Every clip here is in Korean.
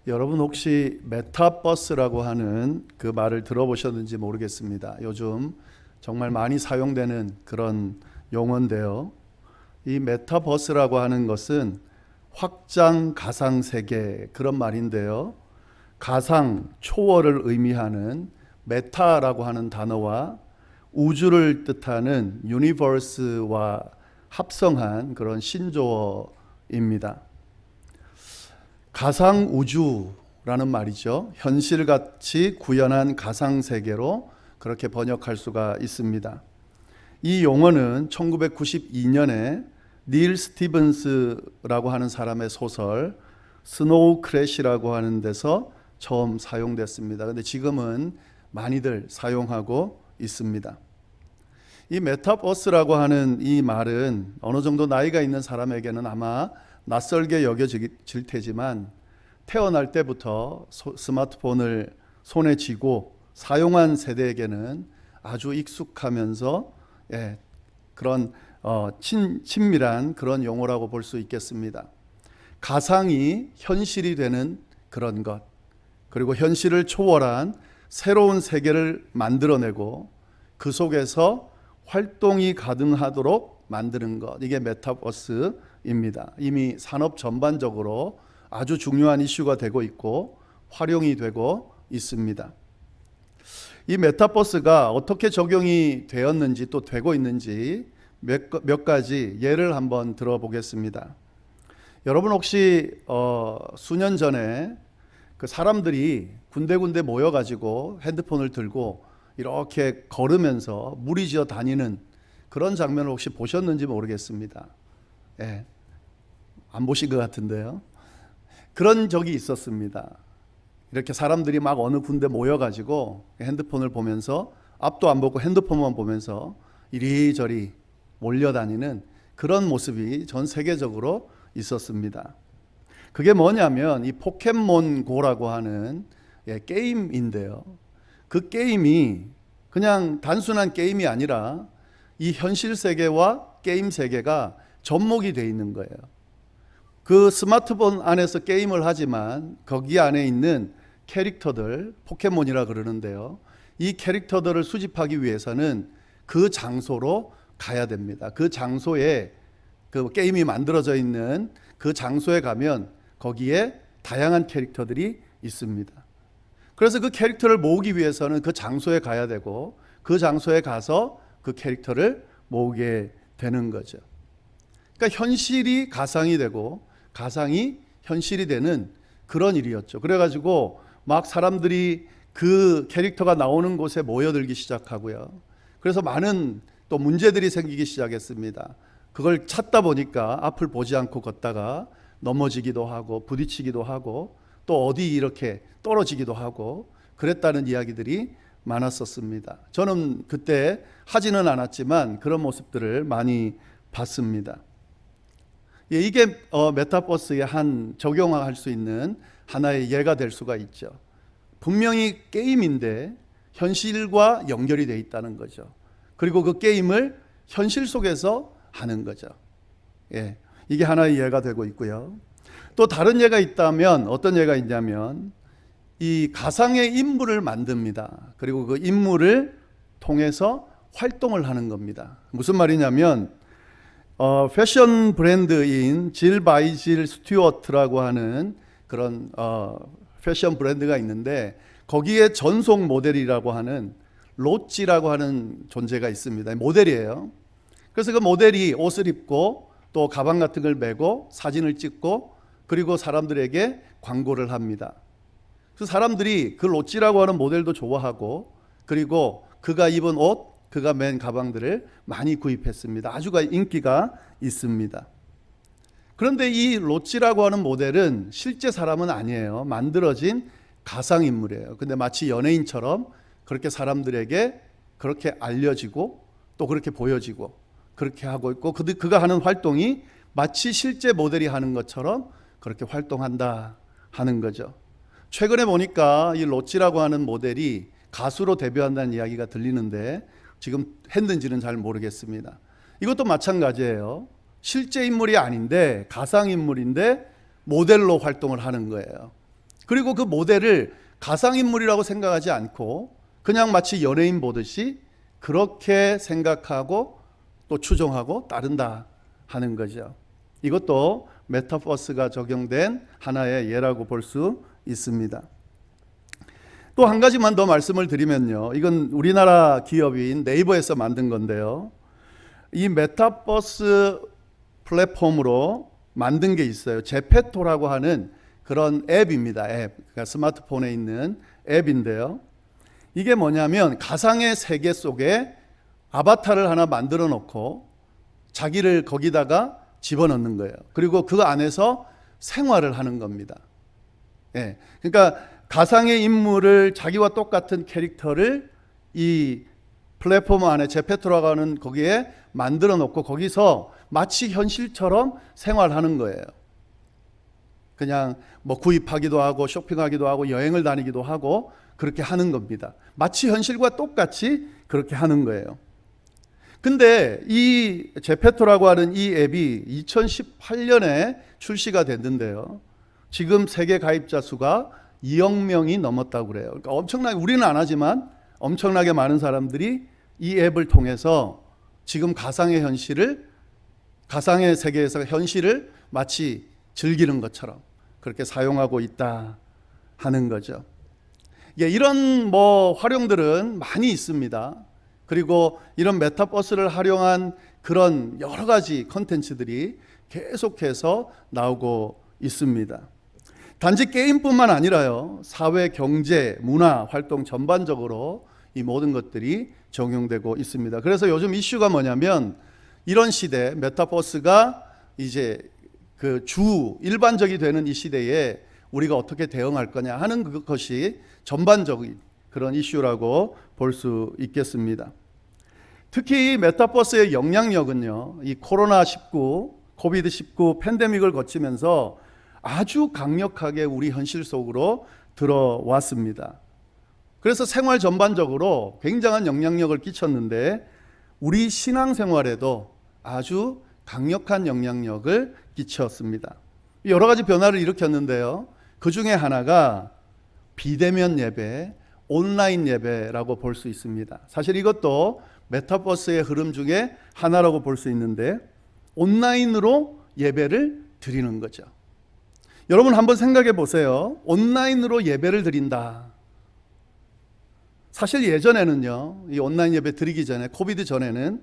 여러분 혹시 메타버스라고 하는 그 말을 들어보셨는지 모르겠습니다. 요즘 정말 많이 사용되는 그런 용어인데요. 이 메타버스라고 하는 것은 확장 가상 세계 그런 말인데요. 가상, 초월을 의미하는 메타라고 하는 단어와 우주를 뜻하는 유니버스와 합성한 그런 신조어입니다. 가상 우주라는 말이죠. 현실같이 구현한 가상 세계로 그렇게 번역할 수가 있습니다. 이 용어는 1992년에 닐 스티븐스라고 하는 사람의 소설 스노우 크래시라고 하는 데서 처음 사용됐습니다. 근데 지금은 많이들 사용하고 있습니다. 이 메타버스라고 하는 이 말은 어느 정도 나이가 있는 사람에게는 아마 낯설게 여겨질 테지만 태어날 때부터 스마트폰을 손에 쥐고 사용한 세대에게는 아주 익숙하면서 그런 친밀한 그런 용어라고 볼 수 있겠습니다. 가상이 현실이 되는 그런 것, 그리고 현실을 초월한 새로운 세계를 만들어내고 그 속에서 활동이 가능하도록 만드는 것, 이게 메타버스입니다. 이미 산업 전반적으로 아주 중요한 이슈가 되고 있고 활용이 되고 있습니다. 이 메타버스가 어떻게 적용이 되었는지 또 되고 있는지 몇 가지 예를 한번 들어보겠습니다. 여러분 혹시 수년 전에 그 사람들이 군데군데 모여가지고 핸드폰을 들고 이렇게 걸으면서 무리지어 다니는 그런 장면을 혹시 보셨는지 모르겠습니다. 안 보신 것 같은데요. 그런 적이 있었습니다. 이렇게 사람들이 막 어느 군데 모여가지고 핸드폰을 보면서 앞도 안 보고 핸드폰만 보면서 이리저리 몰려다니는 그런 모습이 전 세계적으로 있었습니다. 그게 뭐냐면 이 포켓몬고라고 하는 게임인데요. 그 게임이 그냥 단순한 게임이 아니라 이 현실 세계와 게임 세계가 접목이 되어 있는 거예요. 그 스마트폰 안에서 게임을 하지만 거기 안에 있는 캐릭터들, 포켓몬이라 그러는데요. 이 캐릭터들을 수집하기 위해서는 그 장소로 가야 됩니다. 그 장소에 그 게임이 만들어져 있는 그 장소에 가면 거기에 다양한 캐릭터들이 있습니다. 그래서 그 캐릭터를 모으기 위해서는 그 장소에 가야 되고 그 장소에 가서 그 캐릭터를 모으게 되는 거죠. 그러니까 현실이 가상이 되고 가상이 현실이 되는 그런 일이었죠. 그래가지고 막 사람들이 그 캐릭터가 나오는 곳에 모여들기 시작하고요. 그래서 많은 또 문제들이 생기기 시작했습니다. 그걸 찾다 보니까 앞을 보지 않고 걷다가 넘어지기도 하고 부딪히기도 하고 또 어디 이렇게 떨어지기도 하고 그랬다는 이야기들이 많았었습니다. 저는 그때 하지는 않았지만 그런 모습들을 많이 봤습니다. 이게 메타버스에 한 적용할 수 있는 하나의 예가 될 수가 있죠. 분명히 게임인데 현실과 연결이 되어 있다는 거죠. 그리고 그 게임을 현실 속에서 하는 거죠. 이게 하나의 예가 되고 있고요. 또 다른 예가 있다면 어떤 예가 있냐면 이 가상의 인물을 만듭니다. 그리고 그 인물을 통해서 활동을 하는 겁니다. 무슨 말이냐면 패션 브랜드인 질 바이 질 스튜어트라고 하는 그런 패션 브랜드가 있는데 거기에 전속 모델이라고 하는 로찌라고 하는 존재가 있습니다. 모델이에요. 그래서 그 모델이 옷을 입고 또 가방 같은 걸 메고 사진을 찍고 그리고 사람들에게 광고를 합니다. 그래서 사람들이 그 로찌라고 하는 모델도 좋아하고 그리고 그가 입은 옷, 그가 맨 가방들을 많이 구입했습니다. 아주 인기가 있습니다. 그런데 이 로찌라고 하는 모델은 실제 사람은 아니에요. 만들어진 가상인물이에요. 근데 마치 연예인처럼 그렇게 사람들에게 그렇게 알려지고 또 그렇게 보여지고 그렇게 하고 있고 그가 하는 활동이 마치 실제 모델이 하는 것처럼 그렇게 활동한다 하는 거죠. 최근에 보니까 이 로찌라고 하는 모델이 가수로 데뷔한다는 이야기가 들리는데 지금 했는지는 잘 모르겠습니다. 이것도 마찬가지예요. 실제 인물이 아닌데 가상인물인데 모델로 활동을 하는 거예요. 그리고 그 모델을 가상인물이라고 생각하지 않고 그냥 마치 연예인 보듯이 그렇게 생각하고 또 추종하고 따른다 하는 거죠. 이것도 메타버스가 적용된 하나의 예라고 볼 수 있습니다. 또 한 가지만 더 말씀을 드리면요. 이건 우리나라 기업인 네이버에서 만든 건데요. 이 메타버스 플랫폼으로 만든 게 있어요. 제페토라고 하는 그런 앱입니다. 앱. 그러니까 스마트폰에 있는 앱인데요. 이게 뭐냐면 가상의 세계 속에 아바타를 하나 만들어 놓고 자기를 거기다가 집어넣는 거예요. 그리고 그 안에서 생활을 하는 겁니다. 예. 그러니까 가상의 인물을 자기와 똑같은 캐릭터를 이 플랫폼 안에 제페토라고 하는 거기에 만들어 놓고 거기서 마치 현실처럼 생활하는 거예요. 그냥 뭐 구입하기도 하고 쇼핑하기도 하고 여행을 다니기도 하고 그렇게 하는 겁니다. 마치 현실과 똑같이 그렇게 하는 거예요. 근데 이 제페토라고 하는 이 앱이 2018년에 출시가 됐는데요. 지금 세계 가입자 수가 2억 명이 넘었다고 그래요. 그러니까 엄청나게, 우리는 안 하지만 엄청나게 많은 사람들이 이 앱을 통해서 지금 가상의 세계에서 현실을 마치 즐기는 것처럼 그렇게 사용하고 있다 하는 거죠. 예, 이런 활용들은 많이 있습니다. 그리고 이런 메타버스를 활용한 그런 여러 가지 컨텐츠들이 계속해서 나오고 있습니다. 단지 게임뿐만 아니라요, 사회, 경제, 문화 활동 전반적으로 이 모든 것들이 적용되고 있습니다. 그래서 요즘 이슈가 뭐냐면 이런 시대, 메타버스가 이제 그 일반적이 되는 이 시대에 우리가 어떻게 대응할 거냐 하는 것이 전반적인 그런 이슈라고 볼 수 있겠습니다. 특히 이 메타버스의 영향력은요, 이 코비드-19 팬데믹을 거치면서 아주 강력하게 우리 현실 속으로 들어왔습니다. 그래서 생활 전반적으로 굉장한 영향력을 끼쳤는데 우리 신앙생활에도 아주 강력한 영향력을 끼쳤습니다. 여러 가지 변화를 일으켰는데요. 그 중에 하나가 비대면 예배, 온라인 예배라고 볼 수 있습니다. 사실 이것도 메타버스의 흐름 중에 하나라고 볼 수 있는데 온라인으로 예배를 드리는 거죠. 여러분 한번 생각해 보세요. 온라인으로 예배를 드린다. 사실 예전에는요, 이 온라인 예배 드리기 전에, 코비드 전에는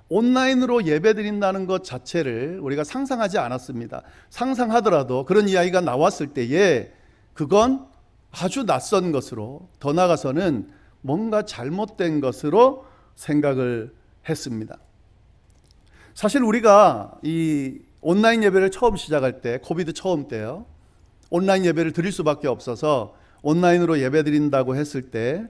온라인으로 예배 드린다는 것 자체를 우리가 상상하지 않았습니다. 상상하더라도 그런 이야기가 나왔을 때에 그건 아주 낯선 것으로, 더 나아가서는 뭔가 잘못된 것으로 생각을 했습니다. 사실 우리가 이 온라인 예배를 처음 시작할 때, 코비드 처음 때요, 온라인 예배를 드릴 수밖에 없어서 온라인으로 예배 드린다고 했을 때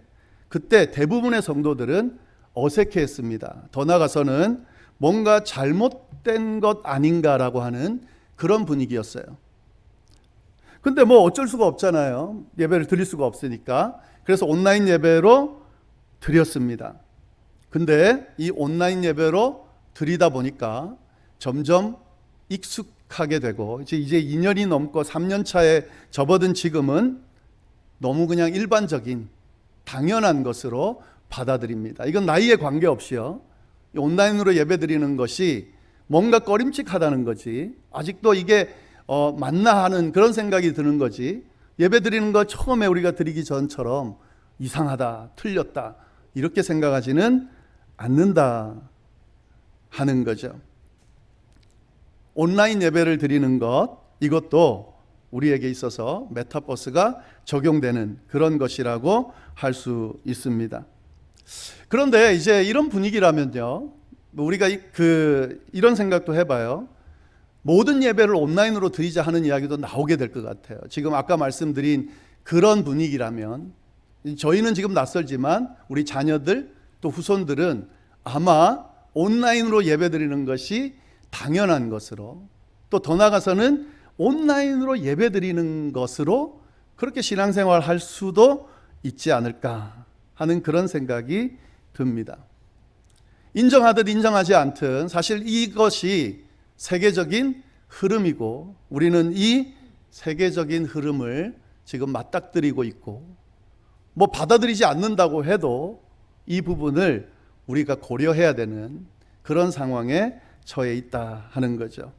그때 대부분의 성도들은 어색해했습니다. 더 나아가서는 뭔가 잘못된 것 아닌가라고 하는 그런 분위기였어요. 근데 어쩔 수가 없잖아요. 예배를 드릴 수가 없으니까. 그래서 온라인 예배로 드렸습니다. 근데 이 온라인 예배로 드리다 보니까 점점 익숙하게 되고 이제 2년이 넘고 3년 차에 접어든 지금은 너무 그냥 일반적인 당연한 것으로 받아들입니다. 이건 나이에 관계없이요, 온라인으로 예배드리는 것이 뭔가 꺼림칙하다는 거지, 아직도 이게 맞나 하는 그런 생각이 드는 거지, 예배드리는 거 처음에 우리가 드리기 전처럼 이상하다, 틀렸다 이렇게 생각하지는 않는다 하는 거죠. 온라인 예배를 드리는 것, 이것도 우리에게 있어서 메타버스가 적용되는 그런 것이라고 할 수 있습니다. 그런데 이제 이런 분위기라면요, 우리가 이런 생각도 해봐요. 모든 예배를 온라인으로 드리자 하는 이야기도 나오게 될 것 같아요. 지금 아까 말씀드린 그런 분위기라면 저희는 지금 낯설지만 우리 자녀들 또 후손들은 아마 온라인으로 예배 드리는 것이 당연한 것으로, 또 더 나아가서는 온라인으로 예배 드리는 것으로 그렇게 신앙생활 할 수도 있지 않을까 하는 그런 생각이 듭니다. 인정하듯 인정하지 않든 사실 이것이 세계적인 흐름이고 우리는 이 세계적인 흐름을 지금 맞닥뜨리고 있고, 뭐 받아들이지 않는다고 해도 이 부분을 우리가 고려해야 되는 그런 상황에 처해 있다 하는 거죠.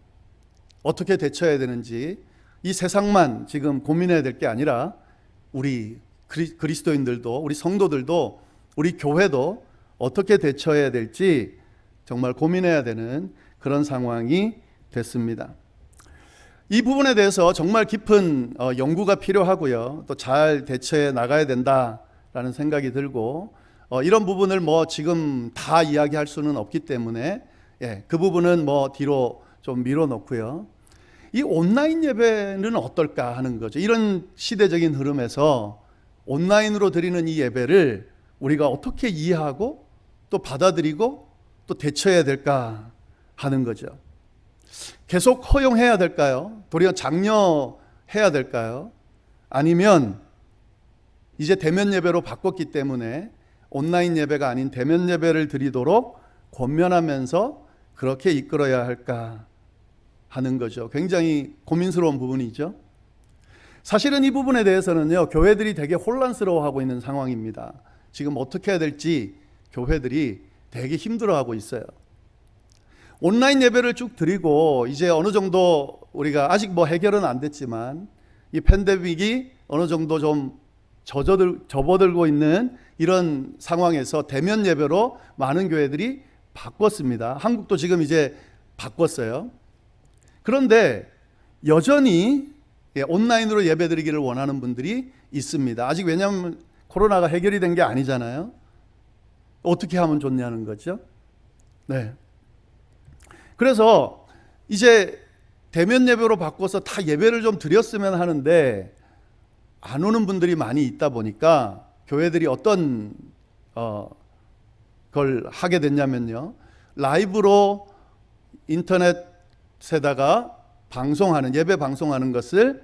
어떻게 대처해야 되는지 이 세상만 지금 고민해야 될 게 아니라 우리 그리스도인들도, 우리 성도들도, 우리 교회도 어떻게 대처해야 될지 정말 고민해야 되는 그런 상황이 됐습니다. 이 부분에 대해서 정말 깊은 연구가 필요하고요. 또 잘 대처해 나가야 된다라는 생각이 들고, 이런 부분을 뭐 지금 다 이야기할 수는 없기 때문에 그 부분은 뭐 뒤로 좀 밀어놓고요. 이 온라인 예배는 어떨까 하는 거죠. 이런 시대적인 흐름에서 온라인으로 드리는 이 예배를 우리가 어떻게 이해하고 또 받아들이고 또 대처해야 될까 하는 거죠. 계속 허용해야 될까요? 도리어 장려해야 될까요? 아니면 이제 대면 예배로 바꿨기 때문에 온라인 예배가 아닌 대면 예배를 드리도록 권면하면서 그렇게 이끌어야 할까 하는 거죠. 굉장히 고민스러운 부분이죠. 사실은 이 부분에 대해서는요, 교회들이 되게 혼란스러워하고 있는 상황입니다. 지금 어떻게 해야 될지 교회들이 되게 힘들어하고 있어요. 온라인 예배를 쭉 드리고 이제 어느 정도 우리가 아직 뭐 해결은 안 됐지만 이 팬데믹이 어느 정도 좀 접어들고 있는 이런 상황에서 대면 예배로 많은 교회들이 바꿨습니다. 한국도 지금 이제 바꿨어요. 그런데 여전히 온라인으로 예배드리기를 원하는 분들이 있습니다. 아직 왜냐하면 코로나가 해결이 된 게 아니잖아요. 어떻게 하면 좋냐는 거죠. 네. 그래서 이제 대면 예배로 바꿔서 다 예배를 좀 드렸으면 하는데 안 오는 분들이 많이 있다 보니까 교회들이 어떤 걸 하게 됐냐면요, 라이브로 인터넷에다가 방송하는, 예배 방송하는 것을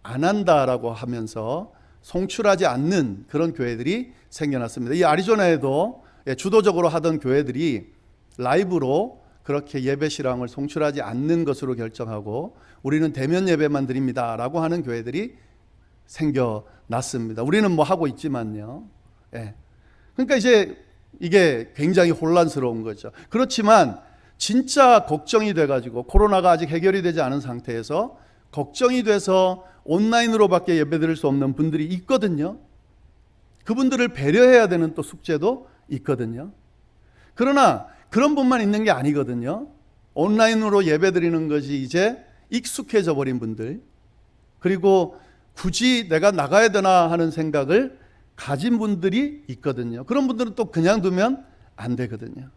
안 한다라고 하면서 송출하지 않는 그런 교회들이 생겨났습니다. 이 아리조나에도 주도적으로 하던 교회들이 라이브로 그렇게 예배 실황을 송출하지 않는 것으로 결정하고 우리는 대면 예배만 드립니다 라고 하는 교회들이 생겨났습니다. 우리는 뭐 하고 있지만요. 그러니까 이제 이게 굉장히 혼란스러운 거죠. 그렇지만 진짜 걱정이 돼가지고 코로나가 아직 해결이 되지 않은 상태에서 걱정이 돼서 온라인으로밖에 예배드릴 수 없는 분들이 있거든요. 그분들을 배려해야 되는 또 숙제도 있거든요. 그러나 그런 분만 있는 게 아니거든요. 온라인으로 예배드리는 것이 이제 익숙해져 버린 분들, 그리고 굳이 내가 나가야 되나 하는 생각을 가진 분들이 있거든요. 그런 분들은 또 그냥 두면 안 되거든요.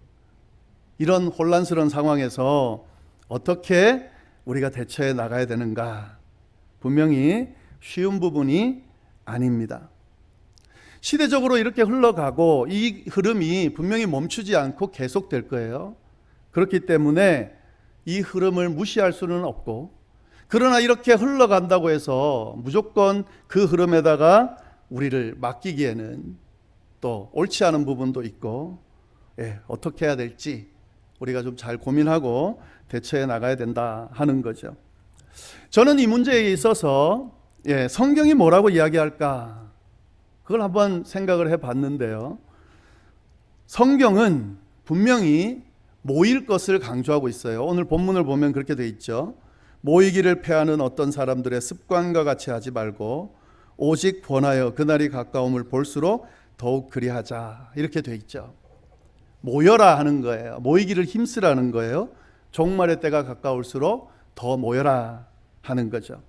이런 혼란스러운 상황에서 어떻게 우리가 대처해 나가야 되는가, 분명히 쉬운 부분이 아닙니다. 시대적으로 이렇게 흘러가고 이 흐름이 분명히 멈추지 않고 계속될 거예요. 그렇기 때문에 이 흐름을 무시할 수는 없고, 그러나 이렇게 흘러간다고 해서 무조건 그 흐름에다가 우리를 맡기기에는 또 옳지 않은 부분도 있고, 어떻게 해야 될지 우리가 좀 잘 고민하고 대처해 나가야 된다 하는 거죠. 저는 이 문제에 있어서 성경이 뭐라고 이야기할까, 그걸 한번 생각을 해봤는데요. 성경은 분명히 모일 것을 강조하고 있어요. 오늘 본문을 보면 그렇게 돼 있죠. 모이기를 패하는 어떤 사람들의 습관과 같이 하지 말고 오직 권하여 그날이 가까움을 볼수록 더욱 그리하자, 이렇게 돼 있죠. 모여라 하는 거예요. 모이기를 힘쓰라는 거예요. 종말의 때가 가까울수록 더 모여라 하는 거죠.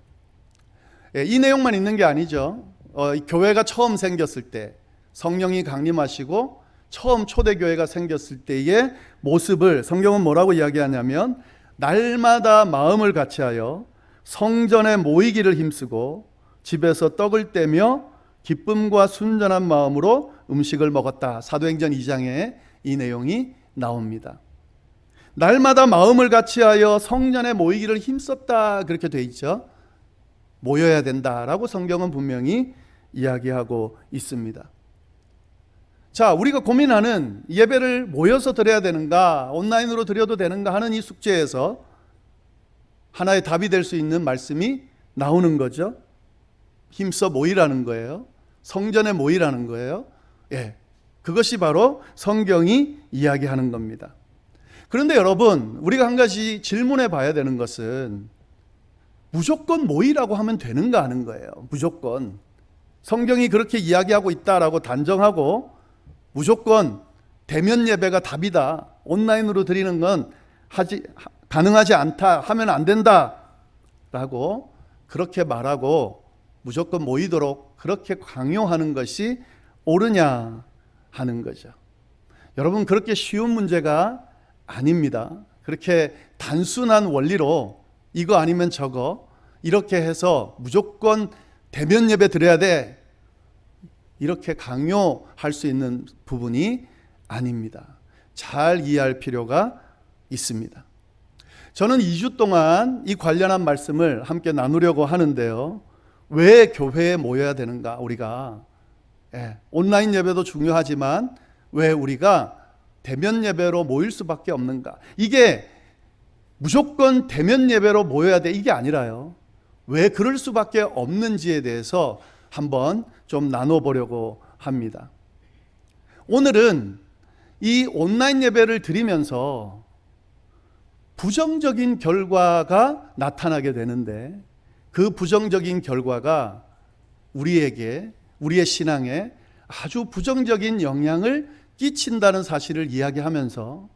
이 내용만 있는 게 아니죠. 교회가 처음 생겼을 때, 성령이 강림하시고 처음 초대교회가 생겼을 때의 모습을 성경은 뭐라고 이야기하냐면, 날마다 마음을 같이하여 성전에 모이기를 힘쓰고 집에서 떡을 떼며 기쁨과 순전한 마음으로 음식을 먹었다. 사도행전 2장에 이 내용이 나옵니다. 날마다 마음을 같이하여 성전에 모이기를 힘썼다, 그렇게 돼 있죠. 모여야 된다라고 성경은 분명히 이야기하고 있습니다. 자, 우리가 고민하는 예배를 모여서 드려야 되는가, 온라인으로 드려도 되는가 하는 이 숙제에서 하나의 답이 될 수 있는 말씀이 나오는 거죠. 힘써 모이라는 거예요. 성전에 모이라는 거예요. 예, 그것이 바로 성경이 이야기하는 겁니다. 그런데 여러분, 우리가 한 가지 질문해 봐야 되는 것은 무조건 모이라고 하면 되는가 하는 거예요. 무조건 성경이 그렇게 이야기하고 있다라고 단정하고 무조건 대면 예배가 답이다, 온라인으로 드리는 건 가능하지 않다, 하면 안 된다 라고 그렇게 말하고 무조건 모이도록 그렇게 강요하는 것이 옳으냐 하는 거죠. 여러분, 그렇게 쉬운 문제가 아닙니다. 그렇게 단순한 원리로 이거 아니면 저거 이렇게 해서 무조건 대면 예배 드려야 돼 이렇게 강요할 수 있는 부분이 아닙니다. 잘 이해할 필요가 있습니다. 저는 2주 동안 이 관련한 말씀을 함께 나누려고 하는데요. 왜 교회에 모여야 되는가? 우리가 온라인 예배도 중요하지만 왜 우리가 대면 예배로 모일 수밖에 없는가? 이게 무조건 대면 예배로 모여야 돼 이게 아니라요. 왜 그럴 수밖에 없는지에 대해서 한번 좀 나눠보려고 합니다. 오늘은 이 온라인 예배를 드리면서 부정적인 결과가 나타나게 되는데 그 부정적인 결과가 우리에게, 우리의 신앙에 아주 부정적인 영향을 끼친다는 사실을 이야기하면서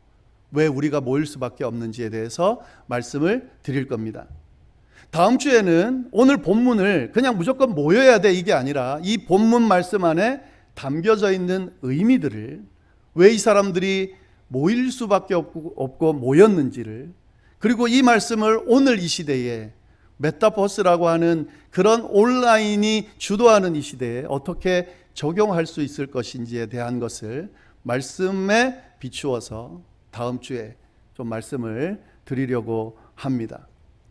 왜 우리가 모일 수밖에 없는지에 대해서 말씀을 드릴 겁니다. 다음 주에는 오늘 본문을 그냥 무조건 모여야 돼 이게 아니라 이 본문 말씀 안에 담겨져 있는 의미들을, 왜 이 사람들이 모일 수밖에 없고 모였는지를, 그리고 이 말씀을 오늘 이 시대에 메타버스라고 하는 그런 온라인이 주도하는 이 시대에 어떻게 적용할 수 있을 것인지에 대한 것을 말씀에 비추어서 다음 주에 좀 말씀을 드리려고 합니다.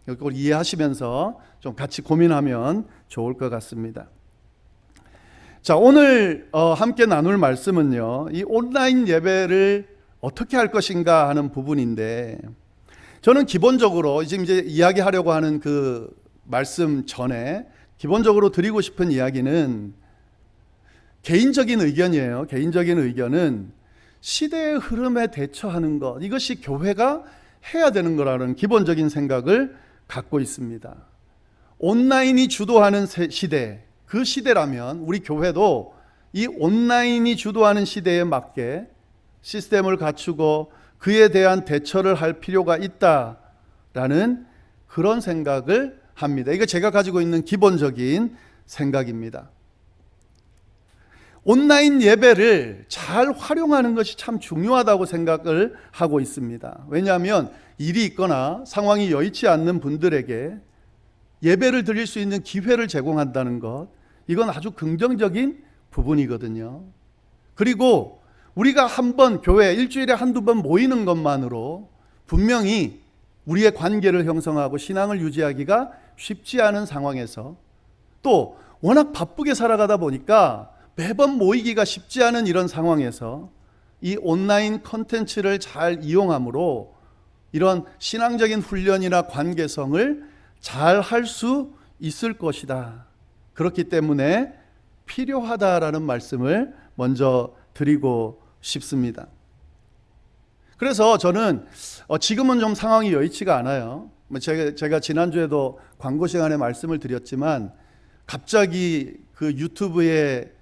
이걸 이해하시면서 좀 같이 고민하면 좋을 것 같습니다. 자, 오늘 함께 나눌 말씀은요, 이 온라인 예배를 어떻게 할 것인가 하는 부분인데, 저는 기본적으로 지금 이제 이야기하려고 하는 그 말씀 전에 기본적으로 드리고 싶은 이야기는 개인적인 의견이에요. 개인적인 의견은 시대의 흐름에 대처하는 것, 이것이 교회가 해야 되는 거라는 기본적인 생각을 갖고 있습니다. 온라인이 주도하는 시대, 그 시대라면 우리 교회도 이 온라인이 주도하는 시대에 맞게 시스템을 갖추고 그에 대한 대처를 할 필요가 있다라는 그런 생각을 합니다. 이거 제가 가지고 있는 기본적인 생각입니다. 온라인 예배를 잘 활용하는 것이 참 중요하다고 생각을 하고 있습니다. 왜냐하면 일이 있거나 상황이 여의치 않는 분들에게 예배를 드릴 수 있는 기회를 제공한다는 것, 이건 아주 긍정적인 부분이거든요. 그리고 우리가 한번 교회 일주일에 한두 번 모이는 것만으로 분명히 우리의 관계를 형성하고 신앙을 유지하기가 쉽지 않은 상황에서, 또 워낙 바쁘게 살아가다 보니까 매번 모이기가 쉽지 않은 이런 상황에서 이 온라인 콘텐츠를 잘 이용함으로 이런 신앙적인 훈련이나 관계성을 잘 할 수 있을 것이다. 그렇기 때문에 필요하다라는 말씀을 먼저 드리고 싶습니다. 그래서 저는 지금은 좀 상황이 여의치가 않아요. 제가 지난주에도 광고 시간에 말씀을 드렸지만 갑자기 그 유튜브에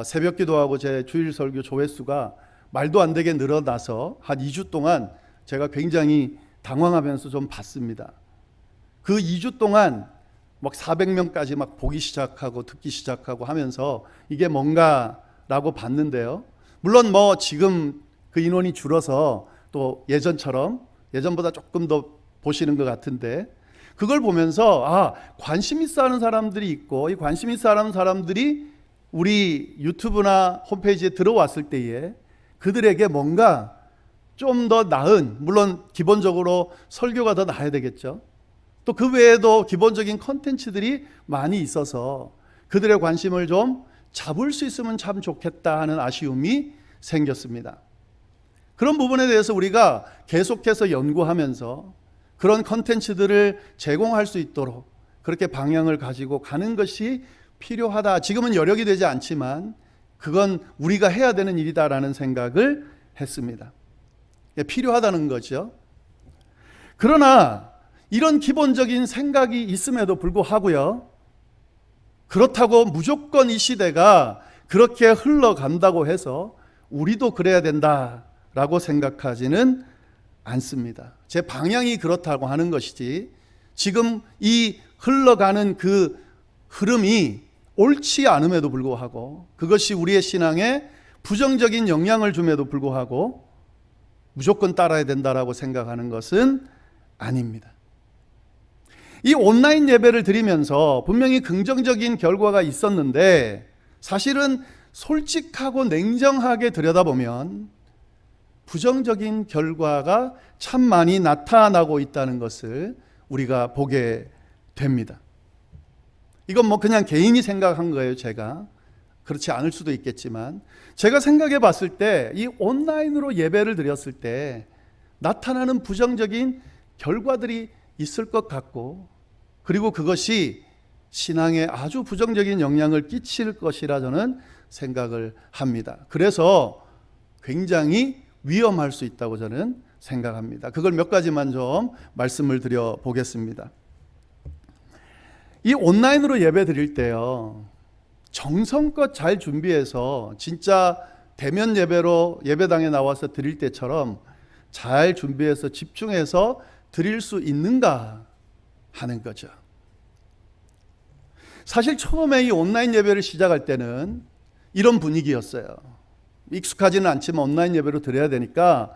새벽 기도하고 제 주일 설교 조회수가 말도 안 되게 늘어나서 한 2주 동안 제가 굉장히 당황하면서 좀 봤습니다. 그 2주 동안 막 400명까지 막 보기 시작하고 듣기 시작하고 하면서 이게 뭔가라고 봤는데요. 물론 뭐 지금 그 인원이 줄어서 또 예전보다 조금 더 보시는 것 같은데, 그걸 보면서 관심 있어 하는 사람들이 있고, 이 관심 있어 하는 사람들이 우리 유튜브나 홈페이지에 들어왔을 때에 그들에게 뭔가 좀 더 나은, 물론 기본적으로 설교가 더 나아야 되겠죠. 또 그 외에도 기본적인 컨텐츠들이 많이 있어서 그들의 관심을 좀 잡을 수 있으면 참 좋겠다 하는 아쉬움이 생겼습니다. 그런 부분에 대해서 우리가 계속해서 연구하면서 그런 컨텐츠들을 제공할 수 있도록 그렇게 방향을 가지고 가는 것이 필요하다. 지금은 여력이 되지 않지만 그건 우리가 해야 되는 일이다라는 생각을 했습니다. 필요하다는 거죠. 그러나 이런 기본적인 생각이 있음에도 불구하고요, 그렇다고 무조건 이 시대가 그렇게 흘러간다고 해서 우리도 그래야 된다라고 생각하지는 않습니다. 제 방향이 그렇다고 하는 것이지, 지금 이 흘러가는 그 흐름이 옳지 않음에도 불구하고, 그것이 우리의 신앙에 부정적인 영향을 줌에도 불구하고 무조건 따라야 된다라고 생각하는 것은 아닙니다. 이 온라인 예배를 드리면서 분명히 긍정적인 결과가 있었는데, 사실은 솔직하고 냉정하게 들여다보면 부정적인 결과가 참 많이 나타나고 있다는 것을 우리가 보게 됩니다. 이건 뭐 그냥 개인이 생각한 거예요. 제가 그렇지 않을 수도 있겠지만, 제가 생각해 봤을 때 이 온라인으로 예배를 드렸을 때 나타나는 부정적인 결과들이 있을 것 같고, 그리고 그것이 신앙에 아주 부정적인 영향을 끼칠 것이라 저는 생각을 합니다. 그래서 굉장히 위험할 수 있다고 저는 생각합니다. 그걸 몇 가지만 좀 말씀을 드려 보겠습니다. 이 온라인으로 예배 드릴 때요, 정성껏 잘 준비해서 진짜 대면 예배로 예배당에 나와서 드릴 때처럼 잘 준비해서 집중해서 드릴 수 있는가 하는 거죠. 사실 처음에 이 온라인 예배를 시작할 때는 이런 분위기였어요. 익숙하지는 않지만 온라인 예배로 드려야 되니까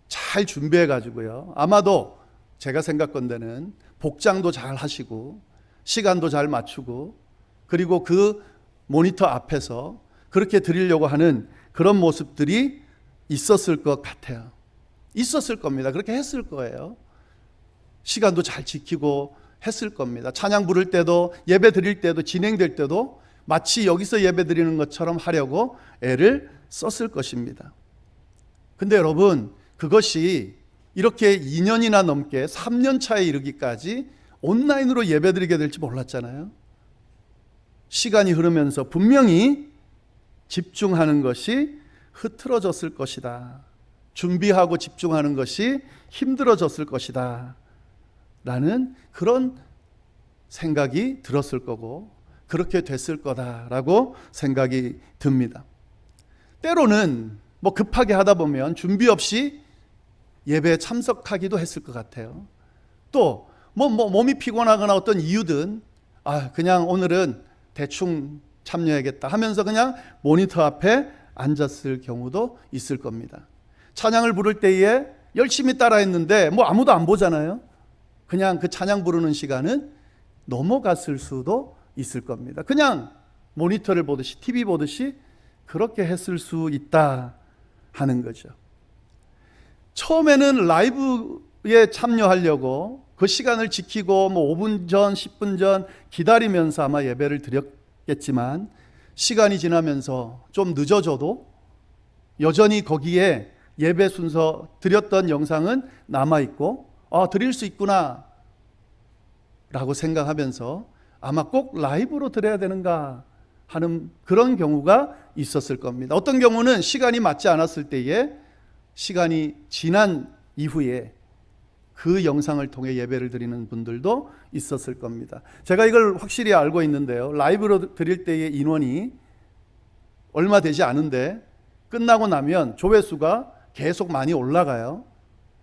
잘 준비해 가지고요, 아마도 제가 생각건대는 복장도 잘 하시고 시간도 잘 맞추고, 그리고 그 모니터 앞에서 그렇게 드리려고 하는 그런 모습들이 있었을 것 같아요. 있었을 겁니다. 그렇게 했을 거예요. 시간도 잘 지키고 했을 겁니다. 찬양 부를 때도, 예배 드릴 때도, 진행될 때도 마치 여기서 예배 드리는 것처럼 하려고 애를 썼을 것입니다. 근데 여러분, 그것이 이렇게 2년이나 넘게 3년 차에 이르기까지 온라인으로 예배 드리게 될지 몰랐잖아요. 시간이 흐르면서 분명히 집중하는 것이 흐트러졌을 것이다. 준비하고 집중하는 것이 힘들어졌을 것이다. 라는 그런 생각이 들었을 거고, 그렇게 됐을 거다라고 생각이 듭니다. 때로는 뭐 급하게 하다 보면 준비 없이 예배에 참석하기도 했을 것 같아요. 또 몸이 피곤하거나 어떤 이유든 그냥 오늘은 대충 참여해야겠다 하면서 그냥 모니터 앞에 앉았을 경우도 있을 겁니다. 찬양을 부를 때에 열심히 따라했는데 아무도 안 보잖아요. 그냥 그 찬양 부르는 시간은 넘어갔을 수도 있을 겁니다. 그냥 모니터를 보듯이, TV 보듯이 그렇게 했을 수 있다 하는 거죠. 처음에는 라이브에 참여하려고 그 시간을 지키고 5분 전, 10분 전 기다리면서 아마 예배를 드렸겠지만, 시간이 지나면서 좀 늦어져도 여전히 거기에 예배 순서 드렸던 영상은 남아있고, 드릴 수 있구나 라고 생각하면서 아마 꼭 라이브로 드려야 되는가 하는 그런 경우가 있었을 겁니다. 어떤 경우는 시간이 맞지 않았을 때에 시간이 지난 이후에 그 영상을 통해 예배를 드리는 분들도 있었을 겁니다. 제가 이걸 확실히 알고 있는데요, 라이브로 드릴 때의 인원이 얼마 되지 않은데 끝나고 나면 조회수가 계속 많이 올라가요.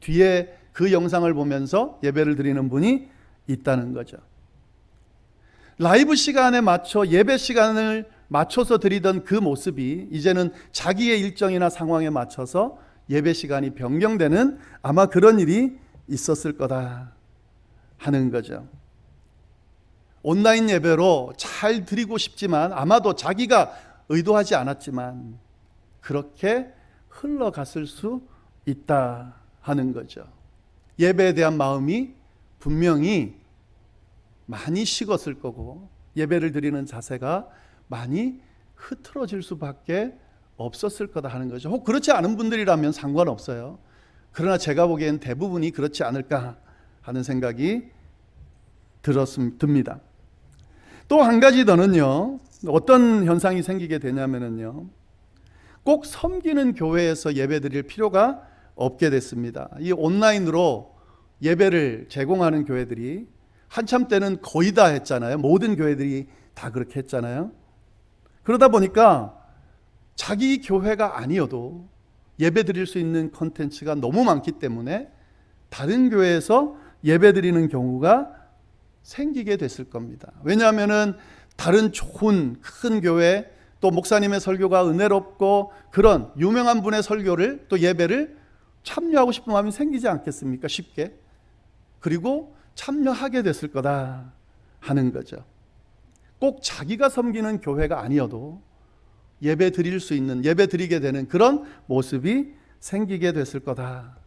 뒤에 그 영상을 보면서 예배를 드리는 분이 있다는 거죠. 라이브 시간에 맞춰 예배 시간을 맞춰서 드리던 그 모습이 이제는 자기의 일정이나 상황에 맞춰서 예배 시간이 변경되는 아마 그런 일이 있었을 거다 하는 거죠. 온라인 예배로 잘 드리고 싶지만 아마도 자기가 의도하지 않았지만 그렇게 흘러갔을 수 있다 하는 거죠. 예배에 대한 마음이 분명히 많이 식었을 거고, 예배를 드리는 자세가 많이 흐트러질 수밖에 없었을 거다 하는 거죠. 혹 그렇지 않은 분들이라면 상관없어요. 그러나 제가 보기엔 대부분이 그렇지 않을까 하는 생각이 듭니다. 또 한 가지 더는요, 어떤 현상이 생기게 되냐면요, 꼭 섬기는 교회에서 예배 드릴 필요가 없게 됐습니다. 이 온라인으로 예배를 제공하는 교회들이 한참 때는 거의 다 했잖아요. 모든 교회들이 다 그렇게 했잖아요. 그러다 보니까 자기 교회가 아니어도 예배 드릴 수 있는 콘텐츠가 너무 많기 때문에 다른 교회에서 예배 드리는 경우가 생기게 됐을 겁니다. 왜냐하면은 다른 좋은 큰 교회, 또 목사님의 설교가 은혜롭고 그런 유명한 분의 설교를, 또 예배를 참여하고 싶은 마음이 생기지 않겠습니까? 쉽게. 그리고 참여하게 됐을 거다 하는 거죠. 꼭 자기가 섬기는 교회가 아니어도 예배 드릴 수 있는, 예배 드리게 되는 그런 모습이 생기게 됐을 거다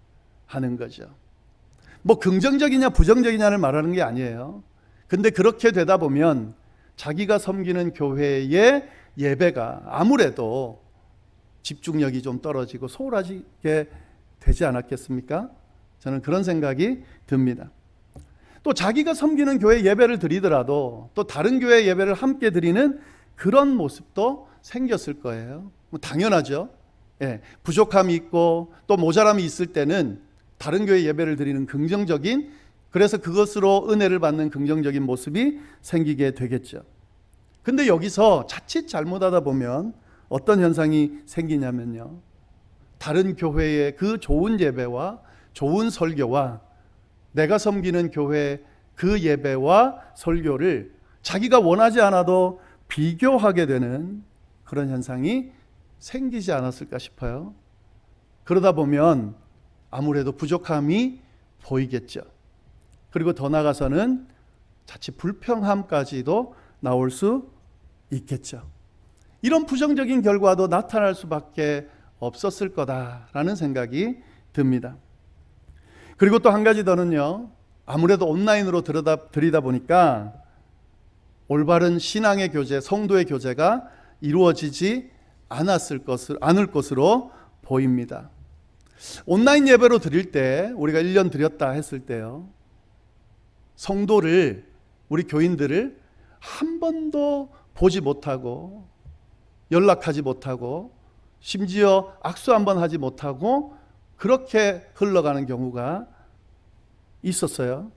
하는 거죠. 뭐 긍정적이냐 부정적이냐를 말하는 게 아니에요. 근데 그렇게 되다 보면 자기가 섬기는 교회의 예배가 아무래도 집중력이 좀 떨어지고 소홀하게 되지 않았겠습니까? 저는 그런 생각이 듭니다. 또 자기가 섬기는 교회 예배를 드리더라도 또 다른 교회 예배를 함께 드리는 그런 모습도 생겼을 거예요. 뭐 당연하죠. 예, 부족함이 있고 또 모자람이 있을 때는 다른 교회 예배를 드리는 긍정적인, 그래서 그것으로 은혜를 받는 긍정적인 모습이 생기게 되겠죠. 근데 여기서 자칫 잘못하다 보면 어떤 현상이 생기냐면요, 다른 교회의 그 좋은 예배와 좋은 설교와 내가 섬기는 교회 그 예배와 설교를 자기가 원하지 않아도 비교하게 되는 그런 현상이 생기지 않았을까 싶어요. 그러다 보면 아무래도 부족함이 보이겠죠. 그리고 더 나아가서는 자칫 불평함까지도 나올 수 있겠죠. 이런 부정적인 결과도 나타날 수밖에 없었을 거다라는 생각이 듭니다. 그리고 또 한 가지 더는요, 아무래도 온라인으로 드리다 보니까 올바른 신앙의 교제, 성도의 교제가 이루어지지 않을 것으로 보입니다. 온라인 예배로 드릴 때, 우리가 1년 드렸다 했을 때요, 성도를, 우리 교인들을 한 번도 보지 못하고 연락하지 못하고 심지어 악수 한 번 하지 못하고 그렇게 흘러가는 경우가 있었어요.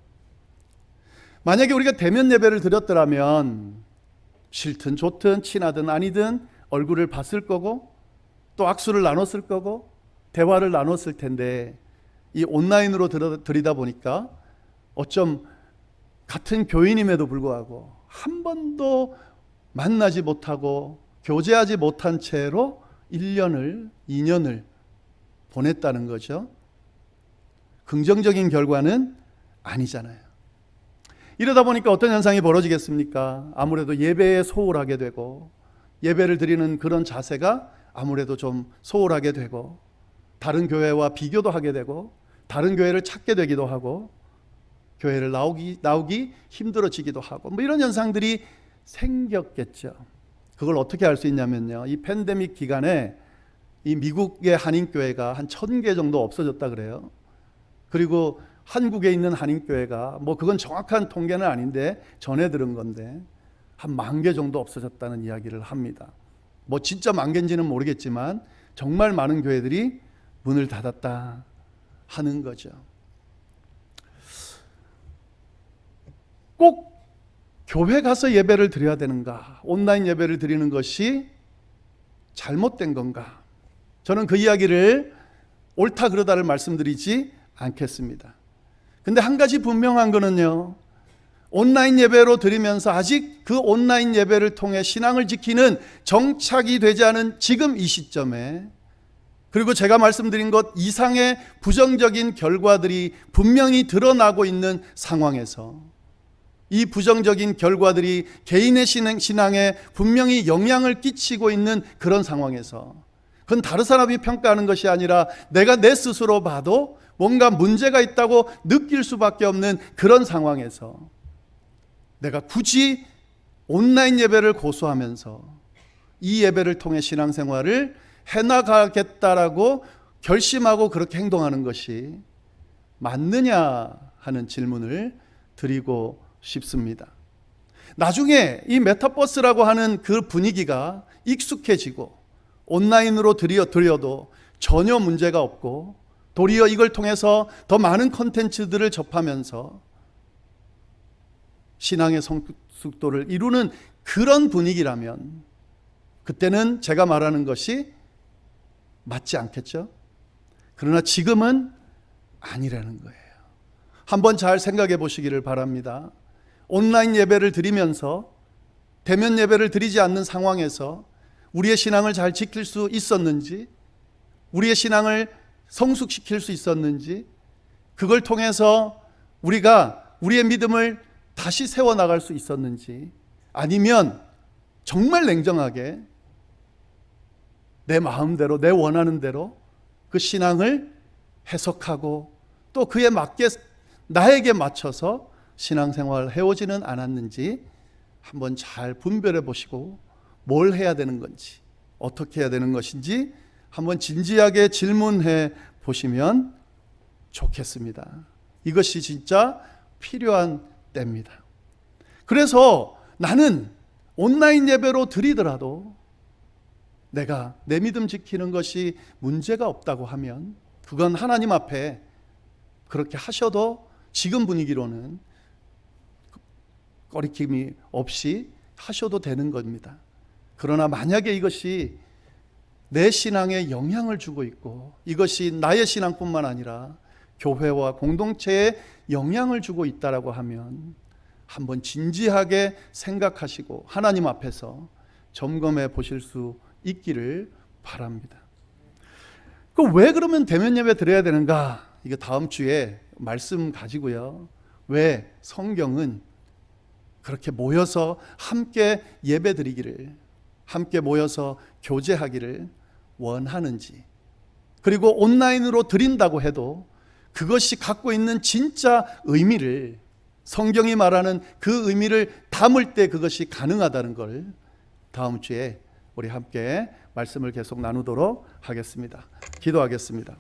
만약에 우리가 대면 예배를 드렸더라면 싫든 좋든 친하든 아니든 얼굴을 봤을 거고 또 악수를 나눴을 거고 대화를 나눴을 텐데, 이 온라인으로 드리다 보니까 어쩜 같은 교인임에도 불구하고 한 번도 만나지 못하고 교제하지 못한 채로 1년을, 2년을 보냈다는 거죠. 긍정적인 결과는 아니잖아요. 이러다 보니까 어떤 현상이 벌어지겠습니까? 아무래도 예배에 소홀하게 되고 예배를 드리는 그런 자세가 아무래도 좀 소홀하게 되고 다른 교회와 비교도 하게 되고 다른 교회를 찾게 되기도 하고 교회를 나오기 힘들어지기도 하고 뭐 이런 현상들이 생겼겠죠. 그걸 어떻게 알 수 있냐면요, 이 팬데믹 기간에 이 미국의 한인교회가 한 1000개 정도 없어졌다 그래요. 그리고 한국에 있는 한인교회가 뭐 그건 정확한 통계는 아닌데 전해 들은 건데 한 10,000개 정도 없어졌다는 이야기를 합니다. 뭐 진짜 10,000개인지는 모르겠지만 정말 많은 교회들이 문을 닫았다 하는 거죠. 꼭 교회 가서 예배를 드려야 되는가? 온라인 예배를 드리는 것이 잘못된 건가? 저는 그 이야기를 옳다 그르다를 말씀드리지 않겠습니다. 근데 한 가지 분명한 거는요, 온라인 예배로 드리면서 아직 그 온라인 예배를 통해 신앙을 지키는 정착이 되지 않은 지금 이 시점에, 그리고 제가 말씀드린 것 이상의 부정적인 결과들이 분명히 드러나고 있는 상황에서, 이 부정적인 결과들이 개인의 신앙에 분명히 영향을 끼치고 있는 그런 상황에서, 그건 다른 사람이 평가하는 것이 아니라 내가 내 스스로 봐도 뭔가 문제가 있다고 느낄 수밖에 없는 그런 상황에서 내가 굳이 온라인 예배를 고수하면서 이 예배를 통해 신앙생활을 해나가겠다라고 결심하고 그렇게 행동하는 것이 맞느냐 하는 질문을 드리고 싶습니다. 나중에 이 메타버스라고 하는 그 분위기가 익숙해지고 온라인으로 드려도 전혀 문제가 없고 도리어 이걸 통해서 더 많은 콘텐츠들을 접하면서 신앙의 성숙도를 이루는 그런 분위기라면 그때는 제가 말하는 것이 맞지 않겠죠? 그러나 지금은 아니라는 거예요. 한번 잘 생각해 보시기를 바랍니다. 온라인 예배를 드리면서 대면 예배를 드리지 않는 상황에서 우리의 신앙을 잘 지킬 수 있었는지, 우리의 신앙을 성숙시킬 수 있었는지, 그걸 통해서 우리가 우리의 믿음을 다시 세워나갈 수 있었는지, 아니면 정말 냉정하게 내 마음대로 내 원하는 대로 그 신앙을 해석하고 또 그에 맞게 나에게 맞춰서 신앙생활을 해오지는 않았는지 한번 잘 분별해 보시고 뭘 해야 되는 건지 어떻게 해야 되는 것인지 한번 진지하게 질문해 보시면 좋겠습니다. 이것이 진짜 필요한 때입니다. 그래서 나는 온라인 예배로 드리더라도 내가 내 믿음 지키는 것이 문제가 없다고 하면 그건 하나님 앞에 그렇게 하셔도 지금 분위기로는 꺼리낌이 없이 하셔도 되는 겁니다. 그러나 만약에 이것이 내 신앙에 영향을 주고 있고 이것이 나의 신앙뿐만 아니라 교회와 공동체에 영향을 주고 있다라고 하면 한번 진지하게 생각하시고 하나님 앞에서 점검해 보실 수 있기를 바랍니다. 왜 그러면 대면 예배 드려야 되는가? 이거 다음 주에 말씀 가지고요. 왜 성경은 그렇게 모여서 함께 예배 드리기를, 함께 모여서 교제하기를 원하는지, 그리고 온라인으로 드린다고 해도 그것이 갖고 있는 진짜 의미를, 성경이 말하는 그 의미를 담을 때 그것이 가능하다는 걸 다음 주에 우리 함께 말씀을 계속 나누도록 하겠습니다. 기도하겠습니다.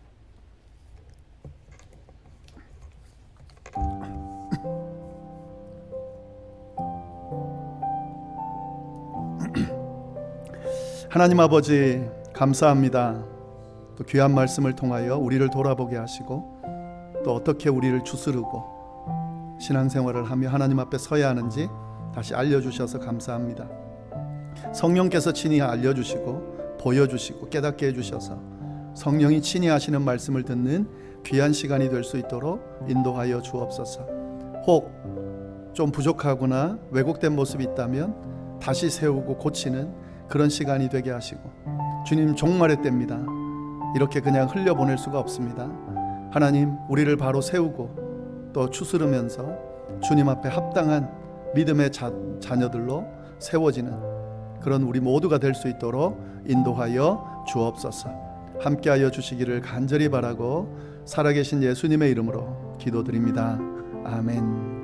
하나님 아버지 감사합니다. 또 귀한 말씀을 통하여 우리를 돌아보게 하시고 또 어떻게 우리를 주스르고 신앙생활을 하며 하나님 앞에 서야 하는지 다시 알려주셔서 감사합니다. 성령께서 친히 알려주시고 보여주시고 깨닫게 해주셔서 성령이 친히 하시는 말씀을 듣는 귀한 시간이 될 수 있도록 인도하여 주옵소서. 혹 좀 부족하거나 왜곡된 모습이 있다면 다시 세우고 고치는 그런 시간이 되게 하시고, 주님 종말의 때입니다. 이렇게 그냥 흘려보낼 수가 없습니다. 하나님 우리를 바로 세우고 또 추스르면서 주님 앞에 합당한 믿음의 자녀들로 세워지는 그런 우리 모두가 될 수 있도록 인도하여 주옵소서. 함께하여 주시기를 간절히 바라고 살아계신 예수님의 이름으로 기도드립니다. 아멘.